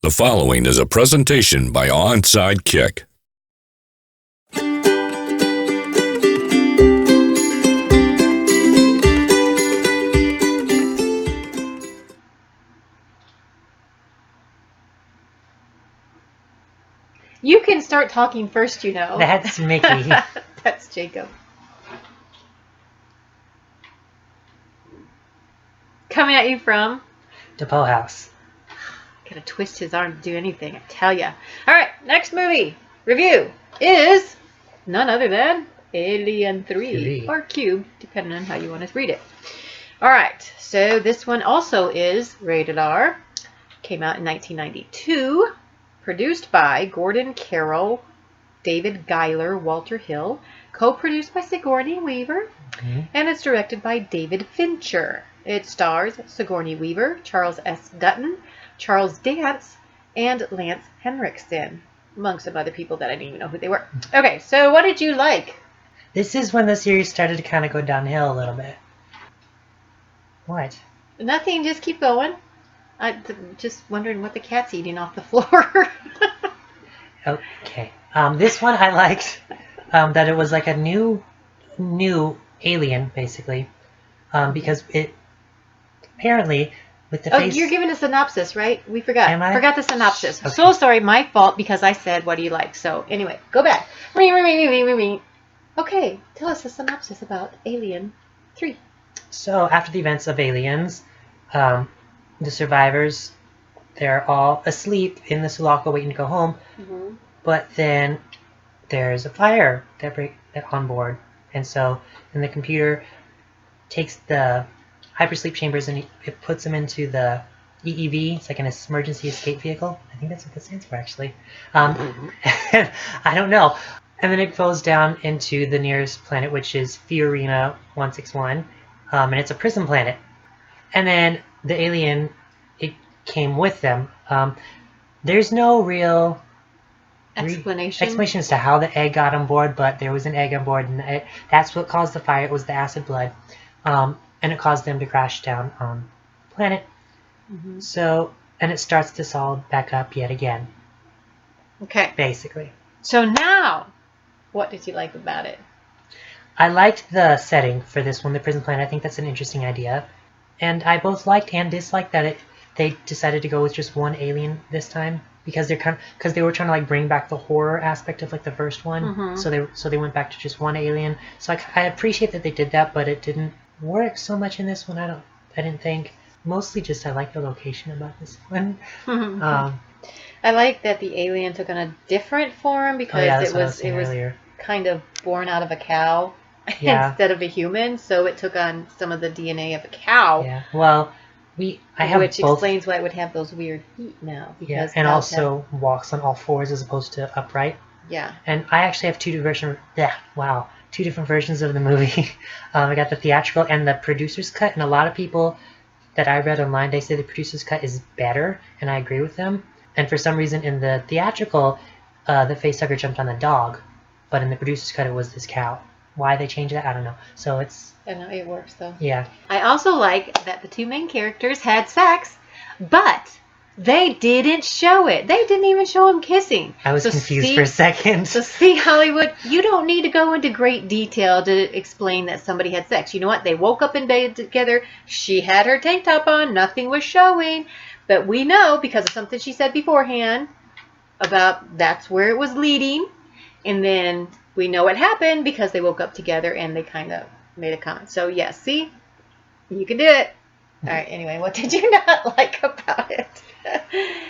The following is a presentation by Onside Kick. You can start talking first, you know. That's Mickey. That's Jacob. Coming at you from... DePoe House. Gotta twist his arm to do anything, I tell ya. Alright, next movie review is none other than Alien 3 or Cube, depending on how you want to read it. Alright, so this one also is rated R. Came out in 1992. Produced by Gordon Carroll, David Giler, Walter Hill. Co-produced by Sigourney Weaver. And it's directed by David Fincher. It stars Sigourney Weaver, Charles S. Dutton, Charles Dance, and Lance Henriksen, among some other people that I didn't even know who they were. Okay, so what did you like? This is when the series started to kind of go downhill a little bit. What? Nothing, just keep going. I'm just wondering what the cat's eating off the floor. Okay. This one I liked that it was like a new alien, basically, because it apparently with the face... you're giving a synopsis, right? We forgot. Am I? Forgot the synopsis. Okay. So sorry, my fault, because I said, what do you like? So anyway, go back. Okay, tell us a synopsis about Alien 3. So after the events of Aliens, the survivors, they're all asleep in the Sulaco waiting to go home. Mm-hmm. But then there's a fire that on board, and the computer takes the hypersleep chambers and it puts them into the EEV. It's like an emergency escape vehicle. I think that's what that stands for, actually. I don't know. And then it goes down into the nearest planet, which is Fiorina 161, and it's a prison planet. And then the alien, it came with them. There's no real explanation as to how the egg got on board, but there was an egg on board, and that's what caused the fire. It was the acid blood, and it caused them to crash down on the planet. Mm-hmm. So, and it starts this all back up yet again. Okay. Basically. So now, what did you like about it? I liked the setting for this one, the prison planet. I think that's an interesting idea. And I both liked and disliked that they decided to go with just one alien this time, because they were trying to like bring back the horror aspect of like the first one. Mm-hmm. So they went back to just one alien. So I appreciate that they did that, but it didn't work so much in this one. I didn't think. Mostly just I like the location about this one. I like that the alien took on a different form because it was kind of born out of a cow. Yeah. Instead of a human, so it took on some of the DNA of a cow. Yeah. Well, which explains why it would have those weird feet now. Because and also walks on all fours as opposed to upright. Yeah. And I actually have two different versions of the movie. I got the theatrical and the producer's cut, and a lot of people that I read online, they say the producer's cut is better, and I agree with them. And for some reason, in the theatrical, the facehugger jumped on the dog, but in the producer's cut, it was this cow. Why they changed that, I don't know. So I know it works though. Yeah. I also like that the two main characters had sex, but they didn't show it. They didn't even show them kissing. I was confused for a second. So see, Hollywood, you don't need to go into great detail to explain that somebody had sex. You know what? They woke up in bed together. She had her tank top on. Nothing was showing. But we know, because of something she said beforehand, about that's where it was leading. And then we know what happened because they woke up together and they kind of made a comment. So, yes, see? You can do it. All right, anyway, what did you not like about it?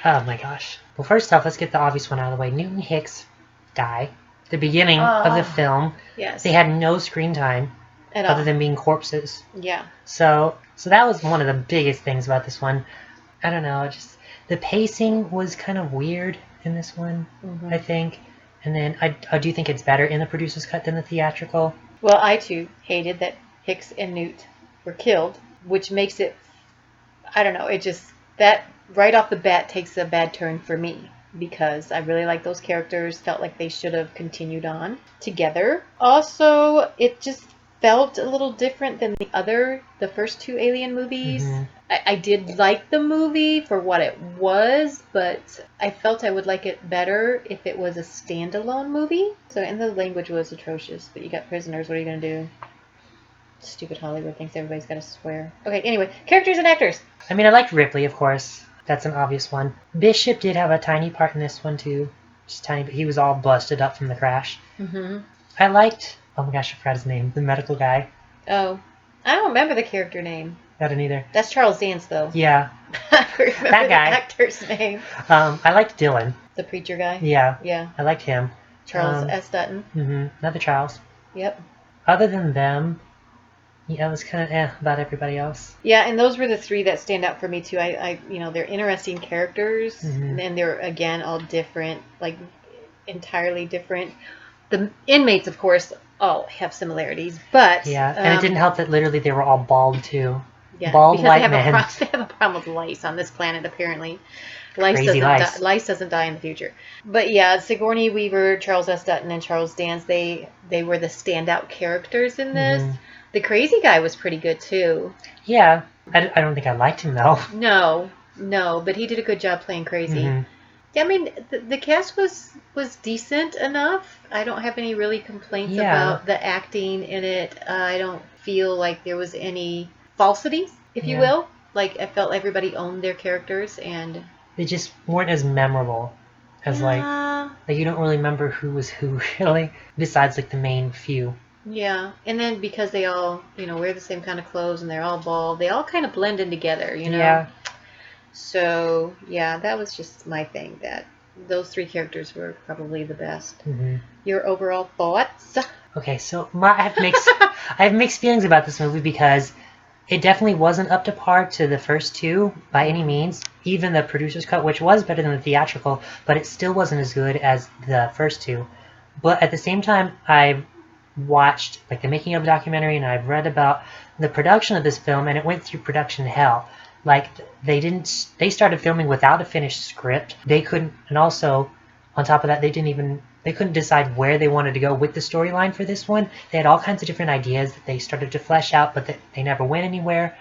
Oh, my gosh. Well, first off, let's get the obvious one out of the way. Newton Hicks died. The beginning of the film, yes. They had no screen time other than being corpses. Yeah. So that was one of the biggest things about this one. I don't know, just the pacing was kind of weird in this one, I think. And then I do think it's better in the producer's cut than the theatrical. Well, I too hated that Hicks and Newt were killed, which makes it, I don't know, it just, that right off the bat takes a bad turn for me, because I really like those characters, felt like they should have continued on together. Also, it just felt a little different than the first two Alien movies. Mhm. I did like the movie for what it was, but I felt I would like it better if it was a standalone movie. So, and the language was atrocious, but you got prisoners, what are you going to do? Stupid Hollywood thinks everybody's got to swear. Okay, anyway, characters and actors. I mean, I liked Ripley, of course. That's an obvious one. Bishop did have a tiny part in this one, too. Just tiny, but he was all busted up from the crash. Mm-hmm. I liked... Oh my gosh, I forgot his name. The medical guy. Oh, I don't remember the character name. I don't either. That's Charles Dance, though. Yeah. I remember That the guy. actor's name. I liked Dylan. The preacher guy? Yeah. Yeah. I liked him. Charles S. Dutton. Another Charles. Yep. Other than them, yeah, it was kind of about everybody else. Yeah, and those were the three that stand out for me too. They're interesting characters, Mhm. and they're again all different, like entirely different. The inmates, of course, all have similarities, but Yeah, and it didn't help that literally they were all bald too. yeah, bald because white they have men. they have a problem with lice on this planet. Apparently, Crazy lice. Lice doesn't die in the future. But yeah, Sigourney Weaver, Charles S. Dutton, and Charles Dance, they were the standout characters in this. Mhm. The crazy guy was pretty good too. Yeah, I don't think I liked him though. No, but he did a good job playing crazy. Mhm. Yeah, I mean, the cast was decent enough. I don't have any really complaints Yeah. about the acting in it. I don't feel like there was any falsities, if you Yeah. will. Like, I felt everybody owned their characters, and They just weren't as memorable as like you don't really remember who was who really, besides like the main few. yeah. And then because they all, wear the same kind of clothes and they're all bald, they all kind of blend in together, Yeah. So, yeah, that was just my thing, that those three characters were probably the best. hmm Your overall thoughts? Okay, so I have mixed feelings about this movie because it definitely wasn't up to par to the first two by any means. Even the producer's cut, which was better than the theatrical, but it still wasn't as good as the first two. But at the same time, I watched like the making of documentary, and I've read about the production of this film, and it went through production hell. Like they started filming without a finished script. They couldn't, and also on top of that, they couldn't decide where they wanted to go with the storyline for this one. They had all kinds of different ideas that they started to flesh out, but they never went anywhere.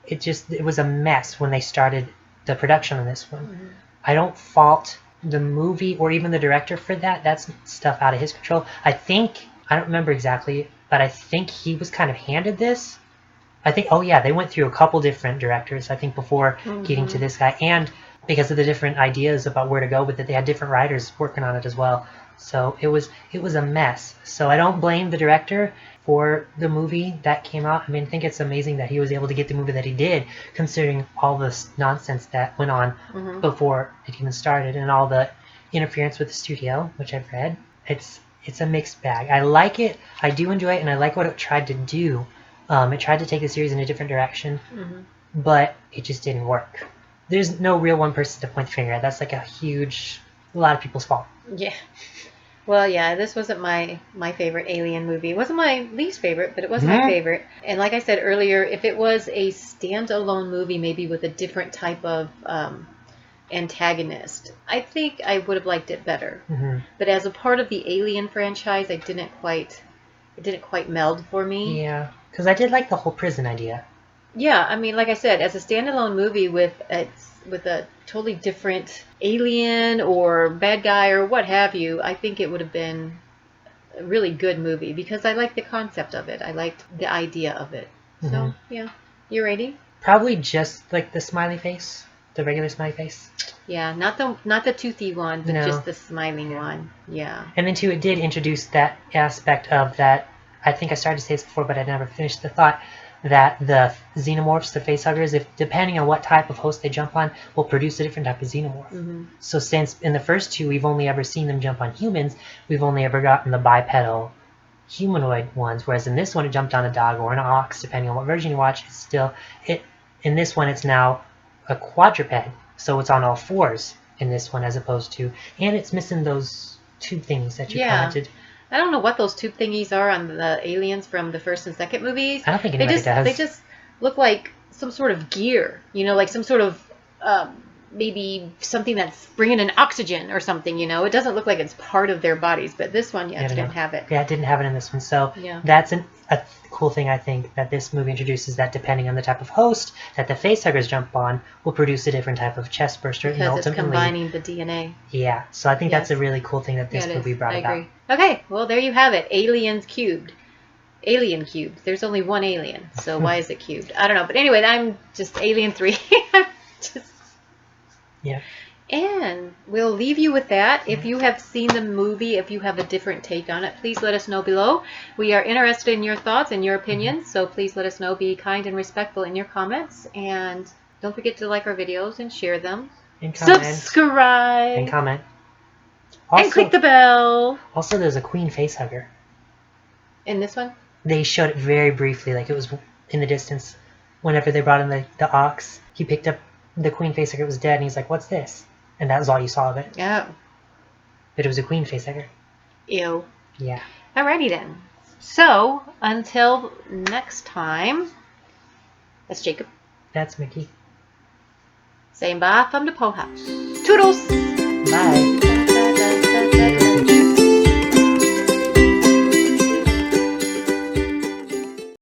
It was a mess when they started the production on this one. Mm-hmm. I don't fault the movie or even the director for that. That's stuff out of his control. I don't remember exactly, but I think he was kind of handed this. They went through a couple different directors, I think, before getting to this guy. And because of the different ideas about where to go with it, they had different writers working on it as well. So it was a mess. So I don't blame the director for the movie that came out. I mean, I think it's amazing that he was able to get the movie that he did, considering all this nonsense that went on before it even started and all the interference with the studio, which I've read. It's a mixed bag. I like it. I do enjoy it, and I like what it tried to do. It tried to take the series in a different direction, but it just didn't work. There's no real one person to point the finger at. That's like a lot of people's fault. Yeah. Well, yeah, this wasn't my favorite Alien movie. It wasn't my least favorite, but it was my favorite. And like I said earlier, if it was a standalone movie, maybe with a different type of antagonist, I think I would have liked it better. But as a part of the Alien franchise, it didn't quite meld for me. Yeah, because I did like the whole prison idea. Yeah, I mean, like I said, as a standalone movie with a totally different alien or bad guy or what have you, I think it would have been a really good movie because I liked the concept of it. I liked the idea of it. So, yeah. You ready? Probably just like the smiley face, the regular smiley face. Yeah, not the toothy one, but No. just the smiling one. Yeah. And then too, it did introduce that aspect of that. I think I started to say this before, but I never finished the thought. That the xenomorphs, the facehuggers, if depending on what type of host they jump on, will produce a different type of xenomorph. So since in the first two we've only ever seen them jump on humans, we've only ever gotten the bipedal humanoid ones, whereas in this one it jumped on a dog or an ox, depending on what version you watch. It's still in this one it's now a quadruped, so it's on all fours in this one as opposed to, and it's missing those two things that you commented. I don't know what those tube thingies are on the aliens from the first and second movies. I don't think anybody does. They just look like some sort of gear, like some sort of maybe something that's bringing in oxygen or something, you know. It doesn't look like it's part of their bodies, but this one, I don't didn't know. have it. Yeah, it didn't have it in this one. So Yeah. that's a cool thing, I think, that this movie introduces, that depending on the type of host that the facehuggers jump on will produce a different type of chest burster. And Because it's ultimately, combining the DNA. yeah. So I think that's Yes. a really cool thing that this Yeah, it movie is. brought I about. agree. Okay, well, there you have it. Aliens cubed. Alien cubed. There's only one alien, so why is it cubed? I don't know. But anyway, I'm just Alien 3. Just... Yeah. And we'll leave you with that. If you have seen the movie, if you have a different take on it, please let us know below. We are interested in your thoughts and your opinions, so please let us know. Be kind and respectful in your comments. And don't forget to like our videos and share them. And comment. Subscribe. And comment. And click the bell. Also, there's a queen facehugger. In this one? They showed it very briefly, like it was in the distance. Whenever they brought in the ox, he picked up the queen facehugger. It was dead, and he's like, "What's this?" And that was all you saw of it. Oh. But it was a queen facehugger. Ew. Yeah. Alrighty then. So, until next time, that's Jacob That's Mickey. saying bye from the Poe House. Toodles!